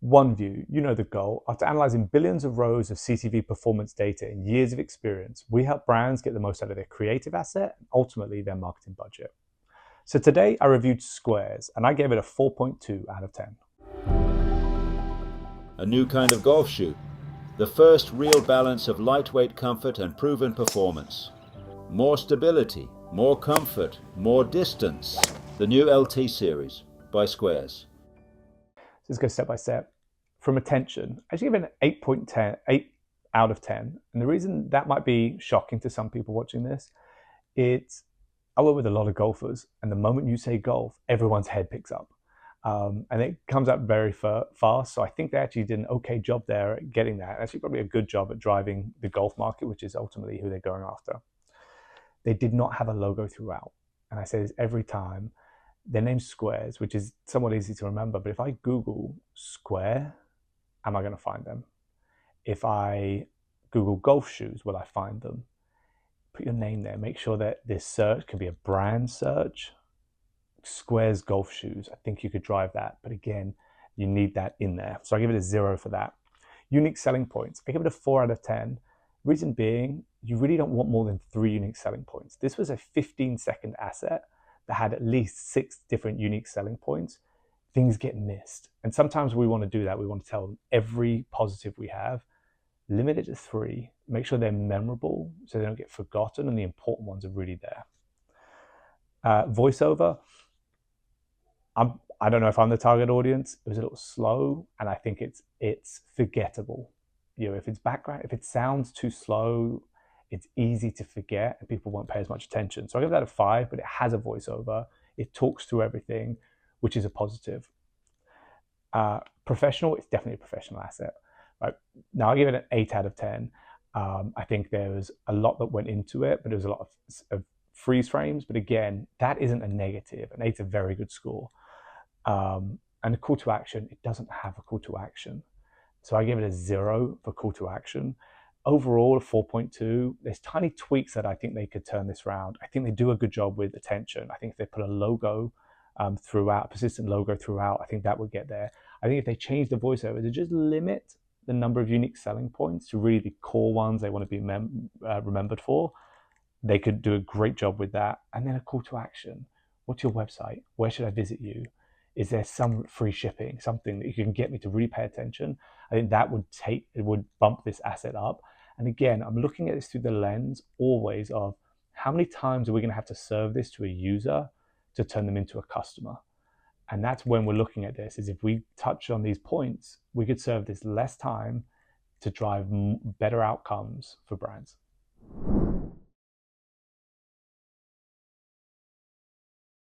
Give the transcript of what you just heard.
One view, you know the goal. After analyzing billions of rows of CTV performance data and years of experience, we help brands get the most out of their creative asset and ultimately their marketing budget. So today I reviewed SQAIRZ and I gave it a 4.2 out of 10. A new kind of golf shoe. The first real balance of lightweight comfort and proven performance. More stability, more comfort, more distance. The new LT series by SQAIRZ. So let's go step by step. From attention, I should give it an 8.10, 8 out of 10. And the reason that might be shocking to some people watching this, I work with a lot of golfers, and the moment you say golf, everyone's head picks up. And it comes up very fast. So I think they actually did an okay job there at getting that. Actually, probably a good job at driving the golf market, which is ultimately who they're going after. They did not have a logo throughout. And I say this every time. Their name's SQAIRZ, which is somewhat easy to remember. But if I Google square, am I going to find them? If I Google golf shoes, will I find them? Put your name there. Make sure that this search can be a brand search. SQAIRZ golf shoes. I think you could drive that. But again, you need that in there. So I give it a 0 for that. Unique selling points. I give it a 4 out of 10. Reason being, you really don't want more than 3 unique selling points. This was a 15-second asset that had at least 6 different unique selling points. Things get missed. And sometimes we want to do that. We want to tell them every positive we have, limit it to 3, make sure they're memorable so they don't get forgotten and the important ones are really there. Voiceover, I don't know if I'm the target audience. It was a little slow and I think it's forgettable. If it's background, if it sounds too slow, it's easy to forget and people won't pay as much attention. So I give that a 5, but it has a voiceover. It talks through everything, which is a positive. Professional, it's definitely a professional asset. Right? Now I give it an 8 out of 10. I think there was a lot that went into it, but there was a lot of freeze frames. But again, that isn't a negative. An 8's a very good score. And a call to action, it doesn't have a call to action. So I give it a 0 for call to action. Overall, a 4.2. There's tiny tweaks that I think they could turn this around. I think they do a good job with attention. I think if they put a logo throughout, a persistent logo throughout, I think that would get there. I think if they change the voiceover to just limit the number of unique selling points to really the core ones they want to be remembered for, they could do a great job with that. And then a call to action. What's your website? Where should I visit you? Is there some free shipping, something that you can get me to really pay attention? I think that would bump this asset up. And again, I'm looking at this through the lens always of how many times are we going to have to serve this to a user to turn them into a customer? And that's when we're looking at this, is if we touch on these points, we could serve this less time to drive better outcomes for brands.